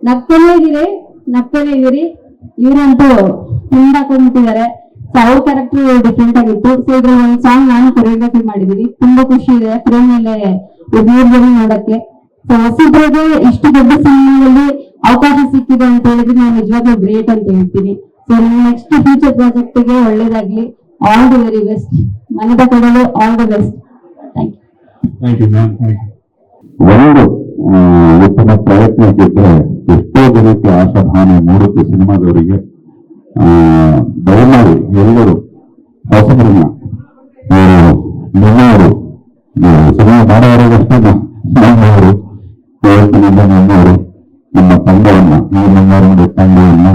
ನಗ್ತಾನೇ ಇದೀರಿ. ಇವರಂತೂ ತುಂಬಾ ಕೊಂಡ್ಬಿಟ್ಟಿದ್ದಾರೆ. ಸೊ ಅವ್ರ ಕ್ಯಾರೆಕ್ಟರ್ ಡಿಫ್ರೆಂಟ್ ಆಗಿತ್ತು. ಸೊ ಇದ್ರಲ್ಲಿ ಒಂದು ಸಾಂಗ್ ನಾನು ಕೊರಿಯೋಗ್ರಫಿ ಮಾಡಿದೀನಿ. ತುಂಬಾ ಖುಷಿ ಇದೆ ಫ್ರೇಮ್ ಮೇಲೆ ಒಬ್ಬರು ನೋಡಕ್ಕೆ. ಸೊ ಹೊಸಬ್ರಿಗೆ ಇಷ್ಟು ದೊಡ್ಡ ಸಿನಿಮಾದಲ್ಲಿ ಅವಕಾಶ ಸಿಕ್ಕಿದೆ ಅಂತ ಹೇಳಿದ್ರೆ ನಾನು ನಿಜವಾಗ್ಲೂ ಗ್ರೇಟ್ ಅಂತ ಹೇಳ್ತೀನಿ. ಸೊ ನಿಮ್ಮ ನೆಕ್ಸ್ಟ್ ಫ್ಯೂಚರ್ ಪ್ರಾಜೆಕ್ಟ್ ಗೆ ಒಳ್ಳೇದಾಗ್ಲಿ. All the very best. Manada Kadalu all the best. Thank you. Thank you ma'am. Thank you. ಒಂದು ಉತ್ತಮ ಪ್ರಯತ್ನಕ್ಕಿದ್ರೆ ಎಷ್ಟೋ ಜನಕ್ಕೆ ಆಶಾಭಾವನೆ ಮೂಡುತ್ತೆ ಸಿನಿಮಾದವರಿಗೆ. ದಯಮಾಡಿ ಎಲ್ಲರೂ ಹೊಸಬರನ್ನ ನಿಮ್ಮವರು ಸಿನಿಮಾ ಮಾಡೋವರೆಗಷ್ಟೇ ನಮ್ಮವರು ಇವತ್ತಿನಿಂದ ನಮ್ಮವರು ನಮ್ಮ ತಂಡವನ್ನ ಈ ನಮ್ಮವರ ತಂಡವನ್ನ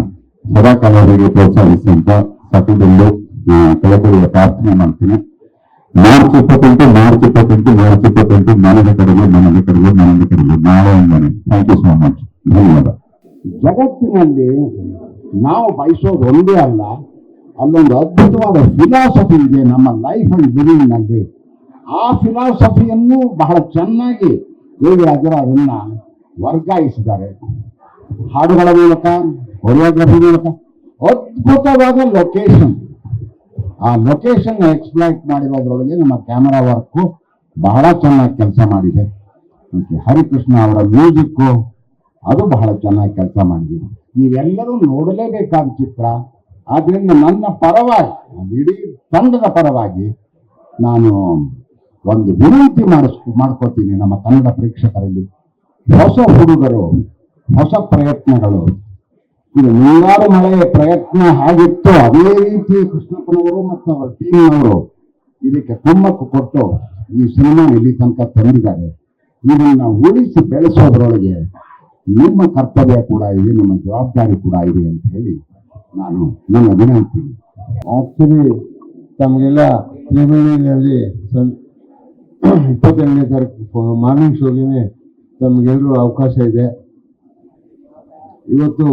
ಸದಾಕಾಲವರಿಗೆ ಪ್ರೋತ್ಸಾಹಿಸಿ ಅಂತ ಸತ್ಯದಲ್ಲೂ ಕಳಕಳಿಯ ಪ್ರಾರ್ಥನೆ ಮಾಡ್ತೀನಿ. ಮಾರ್ಚ್ 28 ಮನದ ಕಡೆಗೂ ನಾಳೆ ಇಂದಾನೆ. Thank you so much. ಧನ್ಯವಾದ. ಜಗತ್ತಿನಲ್ಲಿ ನಾವು ಬಯಸೋದು ಒಂದೇ ಅಲ್ಲ, ಅಲ್ಲೊಂದು ಅದ್ಭುತವಾದ ಫಿಲಾಸಫಿ ಇದೆ ನಮ್ಮ ಲೈಫ್ ಅಂಡ್ ಲಿವಿಂಗ್ ನಲ್ಲಿ. ಆ ಫಿಲಾಸಫಿಯನ್ನು ಬಹಳ ಚೆನ್ನಾಗಿ ಯೋಗರಾಜರು ಅದನ್ನ ವರ್ಗಾಯಿಸಿದ್ದಾರೆ. ಹಾಡುಗಳ ಮೂಲಕ, ಕೊರಿಯೋಗ್ರಫಿ ಮೂಲಕ, ಅದ್ಭುತವಾದ ಲೊಕೇಶನ್. ಆ ಲೊಕೇಶನ್ ಎಕ್ಸ್ಪ್ಲಾಯ್ಟ್ ಮಾಡಿರೋದ್ರೊಳಗೆ ನಮ್ಮ ಕ್ಯಾಮರಾ ವರ್ಕು ಬಹಳ ಚೆನ್ನಾಗಿ ಕೆಲಸ ಮಾಡಿದೆ. ಹರಿಕೃಷ್ಣ ಅವರ ಮ್ಯೂಸಿಕ್ಕು ಅದು ಬಹಳ ಚೆನ್ನಾಗಿ ಕೆಲಸ ಮಾಡಿದೆ. ನೀವೆಲ್ಲರೂ ನೋಡಲೇಬೇಕಾದ ಚಿತ್ರ. ಆದ್ರಿಂದ ನನ್ನ ಪರವಾಗಿ, ಇಡೀ ತಂಡದ ಪರವಾಗಿ ನಾನು ಒಂದು ವಿನಂತಿ ಮಾಡ್ಕೋತೀನಿ ನಮ್ಮ ಕನ್ನಡ ಪ್ರೇಕ್ಷಕರಲ್ಲಿ. ಹೊಸ ಹುಡುಗರು, ಹೊಸ ಪ್ರಯತ್ನಗಳು. ಇದು ಮುಂಗಾರು ಮಳೆಯ ಪ್ರಯತ್ನ ಹೇಗಿತ್ತು ಅದೇ ರೀತಿ ಕೃಷ್ಣಪ್ಪನವರು ಮತ್ತು ಅವರ ಟೀಮ್ನವರು ಇದಕ್ಕೆ ಕುಮ್ಮಕ್ಕು ಕೊಟ್ಟು ಈ ಸಿನಿಮಾ ಇಲ್ಲಿ ತನಕ ತಂದಿದ್ದಾರೆ. ಇದನ್ನ ಉಳಿಸಿ ಬೆಳೆಸೋದ್ರೊಳಗೆ ನಿಮ್ಮ ಕರ್ತವ್ಯ ಕೂಡ ಇದೆ, ನಿಮ್ಮ ಜವಾಬ್ದಾರಿ ಕೂಡ ಇದೆ ಅಂತ ಹೇಳಿ ನಾನು ನನ್ನ ವಿನಂತಿ. ಆಕ್ಚುಲಿ ತಮಗೆಲ್ಲ ಪ್ರಿಮಿಯರ್ನಲ್ಲಿ 28ನೇ ತಾರೀಕು ಮಾರ್ನಿಂಗ್ ಶೋಗೆ ತಮಗೆಲ್ಲರೂ ಅವಕಾಶ ಇದೆ. ಇವತ್ತು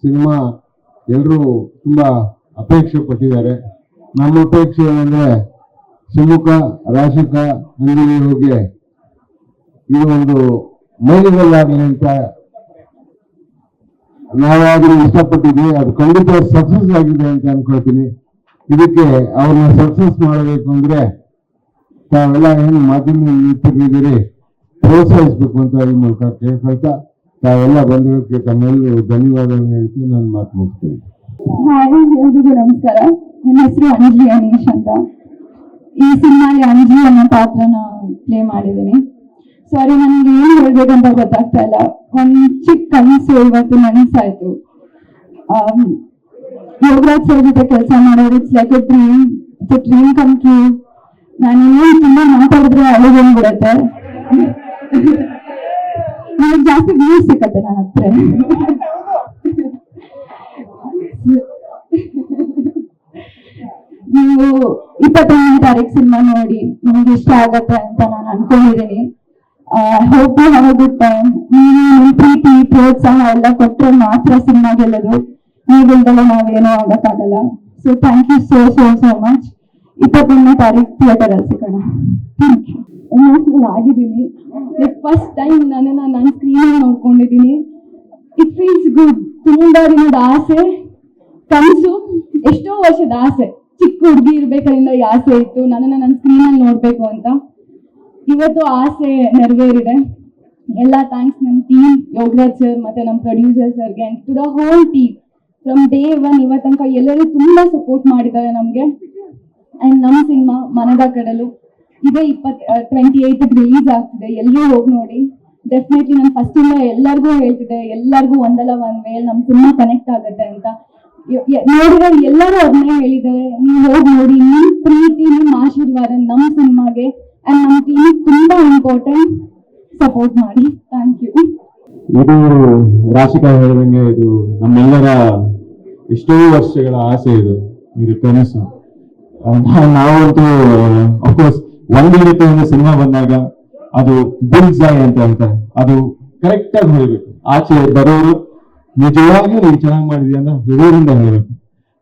ಸಿನಿಮಾ ಎಲ್ಲರೂ ತುಂಬಾ ಅಪೇಕ್ಷೆ ಪಟ್ಟಿದ್ದಾರೆ. ನಮ್ಮ ಅಪೇಕ್ಷೆ ಏನಂದ್ರೆ ಸುಮುಖ, ರಾಶಿಕಾ, ಅಂಜಲಿ ಹೋಗಿ ಇದು ಒಂದು ಮೈಲಿಗಲ್ಲಾಗಲಿ ಅಂತ ನಾವಾದ್ರೂ ಇಷ್ಟಪಟ್ಟಿದ್ವಿ. ಅದು ಖಂಡಿತ ಸಕ್ಸಸ್ ಆಗಿದೆ ಅಂತ ಅನ್ಕೊಳ್ತೀನಿ. ಇದಕ್ಕೆ ಅವ್ರನ್ನ ಸಕ್ಸಸ್ ಮಾಡಬೇಕು ಅಂದ್ರೆ ತಾವೆಲ್ಲ ಏನು ಮಾಧ್ಯಮ ನಿಂತಿದ್ದೀರಿ ಪ್ರೋತ್ಸಾಹಿಸ್ಬೇಕು ಅಂತ ಈ ಮೂಲಕ ಕೇಳ್ಕೊಳ್ತಾ ತಾವೆಲ್ಲ ಬಂದಿರೋದಕ್ಕೆ ತಮ್ಮೆಲ್ಲರೂ ಧನ್ಯವಾದಗಳನ್ನು ಹೇಳ್ತು ನಾನು ಮಾತು ಮುಗಿಸ್ತೀನಿ. ಹಾಯ್, ಎಲ್ರಿಗೂ ನಮಸ್ಕಾರ. ನನ್ನ ಹೆಸರು ಅಂಜಲಿ ಅನೀಶ್ ಅಂತ. ಈ ಸಿನಿಮಾಲಿ ಅಂಜಲಿ ಅನ್ನೋ ಪಾತ್ರನ ಪ್ಲೇ ಮಾಡಿದ್ದೀನಿ. ಸಾರಿ, ನನ್ಗೆ ಏನು ಹೇಳ್ಬೇಕಂತ ಗೊತ್ತಾಗ್ತಾ ಇಲ್ಲ. ಒಂದ್ ಚಿಕ್ಕ ಕನಸು ಇವತ್ತು ನನಸಾಯ್ತು. ಯೋಗರಾಜ್ ಸರ್ ಜೊತೆ ಕೆಲಸ ಮಾಡೋರು it's like A dream come true. ನಾನು ತುಂಬಾ ಮಾತಾಡಿದ್ರೆ ಅಳು ಬಂದ್ಬಿಡತ್ತೆ. ನನಗೆ ಜಾಸ್ತಿ ವ್ಯೂಸ್ ಸಿಕ್ಕತ್ತೆ ನನ್ನ ಹತ್ರ. ನೀವು 21ನೇ ತಾರೀಕು ಸಿನಿಮಾ ನೋಡಿ ನಿಮ್ಗೆ ಇಷ್ಟ ಆಗತ್ತೆ ಅಂತ ನಾನು ಅನ್ಕೊಂಡಿದ್ದೀನಿ. Hope you have a good time. ನೀವು ನಿಮ್ ಪ್ರೀತಿ ಪ್ರೋತ್ಸಾಹ ಎಲ್ಲ ಕೊಟ್ಟರೆ ಮಾತ್ರ ಸಿನಿಮಾ ಗೆಲ್ಲೋದು. ನೀವಿಲ್ದಲ್ಲ ನಾವೇನೋ ಆಗಕ್ಕಾಗಲ್ಲ. So thank you so so so much. 21ನೇ ತಾರೀಕು ಥಿಯೇಟರ್ ಅಲ್ಲಿ ಸಿಗೋಣ. Thank you. ಎಮೋಷನಲ್ ಆಗಿದ್ದೀನಿ. ಫಸ್ಟ್ ಟೈಮ್ ನನ್ನ ಸ್ಕ್ರೀನ್ ನೋಡ್ಕೊಂಡಿದ್ದೀನಿ. It feels good. ತುಂಬಾ ದಿನದ ಆಸೆ, ಕನಸು, ಎಷ್ಟೋ ವರ್ಷದ ಆಸೆ. ಚಿಕ್ಕ ಹುಡುಗಿ ಇರ್ಬೇಕಾದ್ರಿಂದ ಈ ಆಸೆ ಇತ್ತು ನನ್ನ ಸ್ಕ್ರೀನ್ ಅಲ್ಲಿ ನೋಡ್ಬೇಕು ಅಂತ. ಇವತ್ತು ಆಸೆ ನೆರವೇರಿದೆ. ಎಲ್ಲ ಥ್ಯಾಂಕ್ಸ್ ನಮ್ಮ ಟೀಮ್, ಯೋಗರಾಜ್ ಸರ್ ಮತ್ತೆ ನಮ್ಮ ಪ್ರೊಡ್ಯೂಸರ್ ಸರ್ಗೆ and to the whole team. From day 1 ಇವತ್ತು ತನಕ ಎಲ್ಲರೂ ತುಂಬಾ ಸಪೋರ್ಟ್ ಮಾಡಿದ್ದಾರೆ ನಮ್ಗೆ. ಅಂಡ್ ನಮ್ಮ ಸಿನಿಮಾ ಮನದ ಕಡಲು ಇದೇ 28ಕ್ಕೆ ರಿಲೀಸ್ ಆಗ್ತಿದೆ. ಎಲ್ಲರೂ ಹೋಗಿ ನೋಡಿ. ಡೆಫಿನೆಟ್ಲಿ ನಾನು ಫಸ್ಟ್ ಇಂದ ಎಲ್ಲರಿಗೂ ಹೇಳ್ತಿದ್ದೆ, ಎಲ್ಲರಿಗೂ ಒಂದಲ್ಲ ಒಂದ್ ವೇಳೆ ನಮ್ಮ ಸಿನಿಮಾ ಕನೆಕ್ಟ್ ಆಗುತ್ತೆ ಅಂತ. ನೋಡಿದ್ರೆ ಎಲ್ಲರೂ ಅದನ್ನೇ ಹೇಳಿದ್ದಾರೆ. ನೀವು ಹೋಗಿ ನೋಡಿ. ನಿಮ್ ಪ್ರೀತಿ, ನಿಮ್ ಆಶೀರ್ವಾದ ನಮ್ಮ ಸಿನಿಮಾಗೆ ಅಂಡ್ ನಮ್ಮ ಟೀಮಿಗೆ ತುಂಬಾ ಇಂಪಾರ್ಟೆಂಟ್. ಸಪೋರ್ಟ್ ಮಾಡಿ. Thank you. ಇದು ರಾಶಿಕಾ ಹೇಳಿದಂಗೆ ಇದು ನಮ್ಮೆಲ್ಲರ ಎಷ್ಟೋ ವರ್ಷಗಳ ಆಸೆ. ಇದು ಕನಸು. ನಾವಂತೂ ಅಫ್ಕೋರ್ಸ್ ಒಂದಿರುತ್ತೆ ಒಂದು ಸಿನಿಮಾ ಬಂದಾಗ ಅದು ಬಿಲ್ಸ್ ಆಯ್ ಅಂತ ಹೇಳ್ತಾರೆ. ಅದು ಕರೆಕ್ಟ್ ಆಗಿ ಹೊಡಿಬೇಕು. ಆಚೆ ಬರೋರು ನಿಜವಾಗಿಯೂ ನೀವು ಚೆನ್ನಾಗಿ ಮಾಡಿದ್ಯಾ ಅಂತ ಹೃದಯದಿಂದ ಹೇಳಬೇಕು.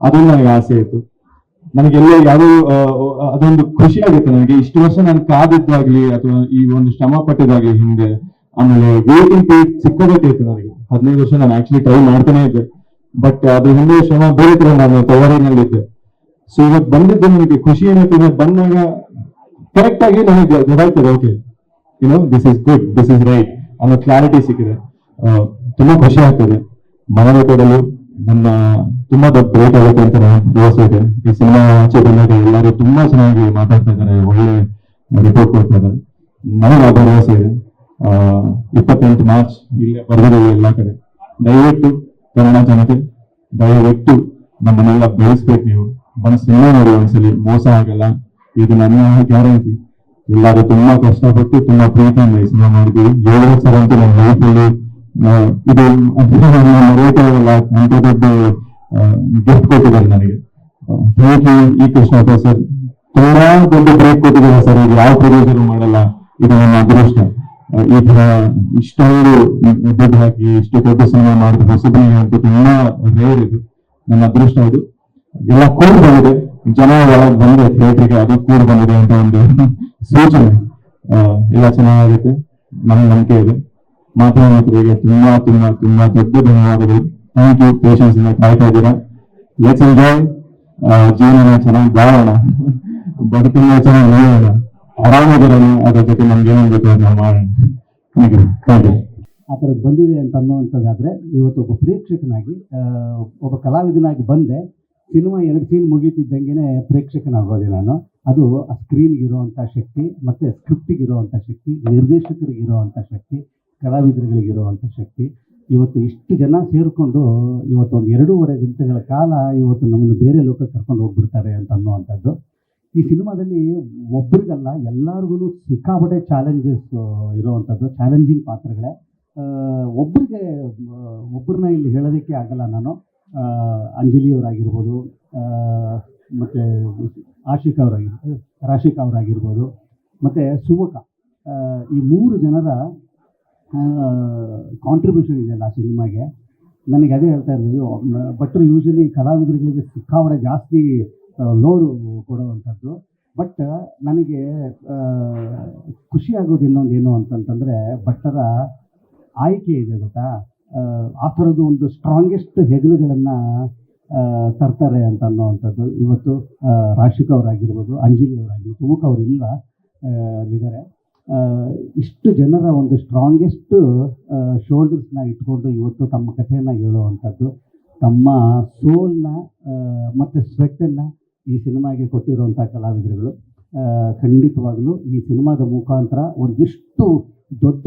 ಅದು ನನಗೆ ಆಸೆ ಇತ್ತು. ನನಗೆಲ್ಲ ಯಾವುದೋ ಅದೊಂದು ಖುಷಿ ಆಗುತ್ತೆ ನನಗೆ. ಇಷ್ಟು ವರ್ಷ ನಾನು ಕಾದಿದ್ದಾಗ್ಲಿ ಅಥವಾ ಈ ಒಂದು ಶ್ರಮ ಪಟ್ಟಿದ್ದಾಗ್ಲಿ ಹಿಂದೆ, ಆಮೇಲೆ ವೇಟಿಂಗ್ ಪೀರಿಯಡ್ ಸಿಕ್ಕಬೇಕೇ ಇತ್ತು ನನಗೆ. 15 ವರ್ಷ ನಾನು ಆಕ್ಚುಲಿ ಟ್ರೈ ಮಾಡ್ತಾನೆ ಇದ್ದೆ. ಬಟ್ ಅದ್ರ ಹಿಂದೆ ಶ್ರಮ ಬೇರೆ ತರ ನಾನು ತಯಾರಿನಲ್ಲಿದ್ದೆ. ಸೊ ಇವತ್ತು ಬಂದಿದ್ದು ನನಗೆ ಖುಷಿ ಏನಾಗ್ತದೆ, ಬಂದಾಗ ಕರೆಕ್ಟ್ ಆಗಿ ನನಗೆ ಗೊತ್ತಾಗ್ತದೆ, okay this is good, this is right ಅನ್ನೋ ಕ್ಲಾರಿಟಿ ಸಿಕ್ಕಿದೆ. ತುಂಬಾ ಖುಷಿ ಆಗ್ತದೆ. ಮನದ ಕೊಡಲು ನನ್ನ ತುಂಬಾ ದೊಡ್ಡ ಬ್ರೇಕ್ ಆಗುತ್ತೆ ಅಂತ ಭರವಸೆ ಇದೆ. ಈ ಸಿನಿಮಾ ಆಚೆ ಬಂದಾಗ ಎಲ್ಲರೂ ತುಂಬಾ ಚೆನ್ನಾಗಿ ಮಾತಾಡ್ತಾ ಇದ್ದಾರೆ, ಒಳ್ಳೆ ರಿಪೋರ್ಟ್ ಕೊಡ್ತಾ ಇದ್ದಾರೆ. ನನಗೆ ಆ ಭರವಸೆ ಇದೆ. 28 ಮಾರ್ಚ್ ಇಲ್ಲಿ ಬರ್ದಿದ್ದೀವಿ ಎಲ್ಲ ಕಡೆ. ದಯವಿಟ್ಟು ಕನ್ನಡ ಜನತೆ, ದಯವಿಟ್ಟು ನಮ್ಮನ್ನೆಲ್ಲ ಬೆಳೆಸ್ಬೇಕು. ನೀವು ಬಂದು ಸಿನಿಮಾ ನೋಡಿ ಒಂದ್ಸಲಿ, ಮೋಸ ಆಗಲ್ಲ, ಇದು ನನ್ನ ಗ್ಯಾರಂಟಿ. ಎಲ್ಲರೂ ತುಂಬಾ ಕಷ್ಟಪಟ್ಟು ತುಂಬಾ ಪ್ರೀತಿಯಿಂದ ಈ ಸಿನಿಮಾ ಮಾಡಿದ್ದೀವಿ. 7 ಸಲ ಅಂತೂ ನನ್ನ ಲೈಫಲ್ಲಿ ಇದು ಮರೆಯೋಕ್ಕಾಗಲ್ಲ ಅಂತ ದೊಡ್ಡ ಗಿಫ್ಟ್ ಕೊಟ್ಟಿದ್ದಾರೆ ನನಗೆ. ಥ್ಯಾಂಕ್ ಯು ಈ ಕೃಷ್ಣಪ್ಪ ಸರ್, ತುಂಬಾ ದೊಡ್ಡ ಬ್ರೇಕ್ ಕೊಟ್ಟಿದ್ದಾರೆ ಸರ್. ಇದು ಯಾವ ಪ್ರೊಡ್ಯೂಸರು ಮಾಡಲ್ಲ, ಇದು ನನ್ನ ಅದೃಷ್ಟ. ಈ ತರ ಇಷ್ಟೊಂದು ದುಡ್ಡು ಹಾಕಿ ಇಷ್ಟು ದೊಡ್ಡ ಸಿನಿಮಾ ಮಾಡಿದ್ರೆ ಹೊಸಬನಿಗೆ ಅಂತ ತುಂಬಾ ರೇರ್ ಇದು. ನನ್ನ ಅದೃಷ್ಟ ಇದು. ಎಲ್ಲ ಕೂಡಿ ಬಂದಿದೆ, ಜನ ಒಳಗೆ ಬಂದಿದೆ ಥಿಯೇಟ್ರಿಗೆ, ಅದು ಕೂಡಿ ಬಂದಿದೆ ಅಂತ ಒಂದು ಸೂಚನೆ. ಎಲ್ಲ ಚೆನ್ನಾಗುತ್ತೆ, ನಮ್ಗೆ ನಂಬಿಕೆ ಇದೆ. ಮಾತನಾಡುವವರಿಗೆ ತುಂಬಾ ತುಂಬಾ ತುಂಬಾ ದೊಡ್ಡ ಧನ್ಯವಾದಗಳು. ಥ್ಯಾಂಕ್ ಯು, ಪೇಷನ್ಸ್ ಇಂದ ಕಾಯ್ತಾ ಇದ್ದೀರಾ. Let's enjoy. ಜೀವನ ಚೆನ್ನಾಗಿ ಬಾಳೋಣ, ಬದುಕನ್ನ ಚೆನ್ನಾಗಿ ನೋಡೋಣ, ಆರಾಮಾಗಿರೋಣ. ಅದ್ರ ಜೊತೆ ನಮ್ಗೆ ಏನೇನು ಬೇಕು ನಾವು ಮಾಡೋಣ. Thank you. ಆ ಥರದ್ದು ಬಂದಿದೆ ಅಂತ ಅನ್ನುವಂಥದ್ದಾದರೆ, ಇವತ್ತು ಒಬ್ಬ ಪ್ರೇಕ್ಷಕನಾಗಿ ಒಬ್ಬ ಕಲಾವಿದನಾಗಿ ಬಂದೆ. ಸಿನಿಮಾ 2 ಸೀನ್ ಮುಗೀತಿದ್ದಂಗೆ ಪ್ರೇಕ್ಷಕನಾಗೋದೆ ನಾನು. ಅದು ಆ ಸ್ಕ್ರೀನ್ಗಿರುವಂಥ ಶಕ್ತಿ, ಮತ್ತು ಸ್ಕ್ರಿಪ್ಟಿಗಿರುವಂಥ ಶಕ್ತಿ, ನಿರ್ದೇಶಕರಿಗಿರುವಂಥ ಶಕ್ತಿ, ಕಲಾವಿದರುಗಳಿಗಿರುವಂಥ ಶಕ್ತಿ. ಇವತ್ತು ಇಷ್ಟು ಜನ ಸೇರಿಕೊಂಡು ಇವತ್ತು ಒಂದು 2.5 ಗಂಟೆಗಳ ಕಾಲ ಇವತ್ತು ನಮ್ಮನ್ನು ಬೇರೆ ಲೋಕಕ್ಕೆ ಕರ್ಕೊಂಡು ಹೋಗ್ಬಿಡ್ತಾರೆ ಅಂತ ಅನ್ನುವಂಥದ್ದು. ಈ ಸಿನಿಮಾದಲ್ಲಿ ಒಬ್ರಿಗಲ್ಲ, ಎಲ್ಲರಿಗೂ ಸಿಕ್ಕಾಪಟ್ಟೆ ಚಾಲೆಂಜಸ್ ಇರುವಂಥದ್ದು, ಚಾಲೆಂಜಿಂಗ್ ಪಾತ್ರಗಳೇ. ಒಬ್ಬರನ್ನ ಇಲ್ಲಿ ಹೇಳೋದಕ್ಕೆ ಆಗಲ್ಲ ನಾನು. ಅಂಜಲಿಯವರಾಗಿರ್ಬೋದು, ಮತ್ತು ರಾಶಿಕಾ ಅವರಾಗಿರ್ಬೋದು, ಮತ್ತು ಸುಮಕ, ಈ 3 ಜನರ ಕಾಂಟ್ರಿಬ್ಯೂಷನ್ ಇದೆಯಲ್ಲ ಆ ಸಿನಿಮಾಗೆ. ನನಗೆ ಅದೇ ಹೇಳ್ತಾ ಇದ್ದೀವಿ, ಭಟ್ರು ಯೂಶಲಿ ಕಲಾವಿದರುಗಳಿಗೆ ಸಿಕ್ಕಾಪಟ್ಟೆ ಜಾಸ್ತಿ ಲೋಡು ಕೊಡುವಂಥದ್ದು. ಬಟ್ ನನಗೆ ಖುಷಿಯಾಗೋದು ಇನ್ನೊಂದು ಏನು ಅಂತಂತಂದರೆ, ಭಟ್ಟರ ಆಯ್ಕೆ ಇದೆ ಗೊತ್ತಾ. ಆ ಥರದ್ದು ಒಂದು ಸ್ಟ್ರಾಂಗೆಸ್ಟ್ ಹೆಗಲುಗಳನ್ನು ತರ್ತಾರೆ ಅಂತ ಅನ್ನೋವಂಥದ್ದು. ಇವತ್ತು ರಾಶಿಕಾ ಅವರಾಗಿರ್ಬೋದು, ಅಂಜಲಿ ಅವರಾಗಿರ್ಬೋದು, ಸುಮುಖ ಅವರು ಇದ್ದಾರೆ. ಇಷ್ಟು ಜನರ ಒಂದು ಸ್ಟ್ರಾಂಗೆಸ್ಟ್ ಶೋಲ್ಡರ್ಸ್ನ ಇಟ್ಕೊಂಡು ಇವತ್ತು ತಮ್ಮ ಕಥೆಯನ್ನು ಹೇಳುವಂಥದ್ದು, ತಮ್ಮ ಸೋಲ್ನ ಮತ್ತು ಸ್ವೆಟ್ಟನ್ನು ಈ ಸಿನಿಮಾಗೆ ಕೊಟ್ಟಿರುವಂಥ ಕಲಾವಿದರುಗಳು. ಖಂಡಿತವಾಗಲೂ ಈ ಸಿನಿಮಾದ ಮುಖಾಂತರ ಒಂದಿಷ್ಟು ದೊಡ್ಡ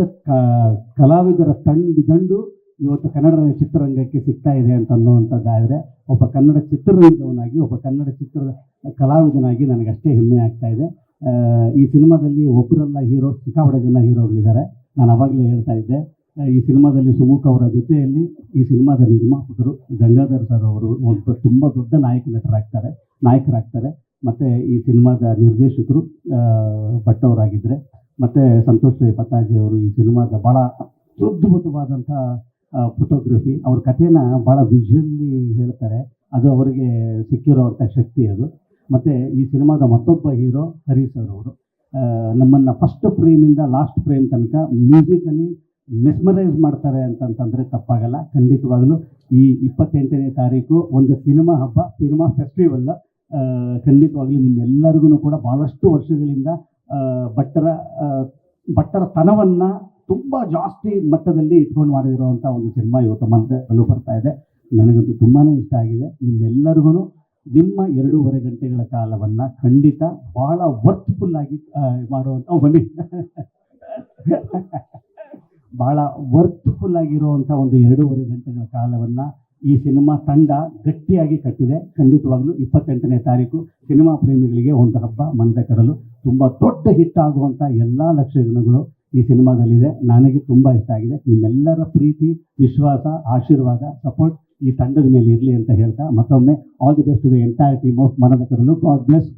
ಕಲಾವಿದರ ದಂಡು ಇವತ್ತು ಕನ್ನಡ ಚಿತ್ರರಂಗಕ್ಕೆ ಸಿಗ್ತಾ ಇದೆ ಅಂತ ಅನ್ನುವಂಥದ್ದಾದರೆ, ಒಬ್ಬ ಕನ್ನಡ ಚಿತ್ರರಂಗವನಾಗಿ, ಒಬ್ಬ ಕನ್ನಡ ಚಿತ್ರದ ಕಲಾವಿದನಾಗಿ ನನಗಷ್ಟೇ ಹೆಮ್ಮೆ ಆಗ್ತಾ ಇದೆ. ಈ ಸಿನಿಮಾದಲ್ಲಿ ಒಬ್ಬರಲ್ಲ ಹೀರೋ, ಸಿಕ್ಕಾಪಟ್ಟೆ ಜನ ಹೀರೋಗಳಿದ್ದಾರೆ. ನಾನು ಅವಾಗಲೇ ಹೇಳ್ತಾ ಇದ್ದೆ, ಈ ಸಿನಿಮಾದಲ್ಲಿ ಸುಮುಖ ಅವರ ಜೊತೆಯಲ್ಲಿ ಈ ಸಿನಿಮಾದ ನಿರ್ಮಾಪಕರು ಗಂಗಾಧರ್ ಸರ್ ಅವರು ಒಬ್ಬ ತುಂಬ ದೊಡ್ಡ ನಾಯಕರಾಗ್ತಾರೆ. ಮತ್ತು ಈ ಸಿನಿಮಾದ ನಿರ್ದೇಶಕರು ಭಟ್ ಅವರಾಗಿದ್ದರೆ, ಮತ್ತು ಸಂತೋಷ್ ಪತಾಜಿ ಅವರು ಈ ಸಿನಿಮಾದ ಭಾಳ ಅತ್ಯದ್ಭುತವಾದಂಥ ಫೋಟೋಗ್ರಫಿ, ಅವ್ರ ಕಥೆನ ಭಾಳ ವಿಜುವಲ್ಲಿ ಹೇಳ್ತಾರೆ. ಅದು ಅವರಿಗೆ ಸಿಕ್ಕಿರೋವಂಥ ಶಕ್ತಿ ಅದು. ಮತ್ತು ಈ ಸಿನಿಮಾದ ಮತ್ತೊಬ್ಬ ಹೀರೋ ಹರೀಶ್ ಸರ್ ಅವರು ನಮ್ಮನ್ನು ಫಸ್ಟ್ ಫ್ರೇಮಿಂದ ಲಾಸ್ಟ್ ಫ್ರೇಮ್ ತನಕ ಮ್ಯೂಸಿಕಲ್ಲಿ ಮೆಸ್ಮರೈಸ್ ಮಾಡ್ತಾರೆ ಅಂತಂತಂದರೆ ತಪ್ಪಾಗಲ್ಲ. ಖಂಡಿತವಾಗಲೂ ಈ 28ನೇ ತಾರೀಕು ಒಂದು ಸಿನಿಮಾ ಹಬ್ಬ, ಸಿನಿಮಾ ಫೆಸ್ಟಿವಲ್. ಖಂಡಿತವಾಗಲೂ ನಿಮ್ಮೆಲ್ಲರಿಗೂ ಕೂಡ ಭಾಳಷ್ಟು ವರ್ಷಗಳಿಂದ ಭಟ್ಟರ ತನವನ್ನು ತುಂಬ ಜಾಸ್ತಿ ಮಟ್ಟದಲ್ಲಿ ಇಟ್ಕೊಂಡು ಮಾಡಿರುವಂಥ ಒಂದು ಸಿನಿಮಾ ಇವತ್ತು ಮಂತ್ರಲ್ಲೂ ಬರ್ತಾ ಇದೆ. ನನಗಂತೂ ತುಂಬಾ ಇಷ್ಟ ಆಗಿದೆ. ನಿಮ್ಮೆಲ್ಲರಿಗೂ ನಿಮ್ಮ 2.5 ಗಂಟೆಗಳ ಕಾಲವನ್ನು ಖಂಡಿತ ಭಾಳ ವರ್ತ್ಫುಲ್ಲಾಗಿ ಮಾಡುವಂಥ ಭಾಳ ವರ್ತ್ಫುಲ್ಲಾಗಿರುವಂಥ ಒಂದು 2.5 ಗಂಟೆಗಳ ಕಾಲವನ್ನು ಈ ಸಿನಿಮಾ ತಂಡ ಗಟ್ಟಿಯಾಗಿ ಕಟ್ಟಿದೆ. ಖಂಡಿತವಾಗಲೂ 28ನೇ ತಾರೀಕು ಸಿನಿಮಾ ಪ್ರೇಮಿಗಳಿಗೆ ಒಂದು ಹಬ್ಬ, ಮನದ ಕಡಲು. ತುಂಬ ದೊಡ್ಡ ಹಿಟ್ ಆಗುವಂಥ ಎಲ್ಲ ಲಕ್ಷಣಗಳು ಈ ಸಿನಿಮಾದಲ್ಲಿದೆ. ನನಗೆ ತುಂಬ ಇಷ್ಟ ಆಗಿದೆ. ನಿಮ್ಮೆಲ್ಲರ ಪ್ರೀತಿ, ವಿಶ್ವಾಸ, ಆಶೀರ್ವಾದ, ಸಪೋರ್ಟ್ ಈ ತಂಡದ ಮೇಲೆ ಇರಲಿ ಅಂತ ಹೇಳ್ತಾ ಮತ್ತೊಮ್ಮೆ all the best to the entire team of Manada Kadalu. God bless.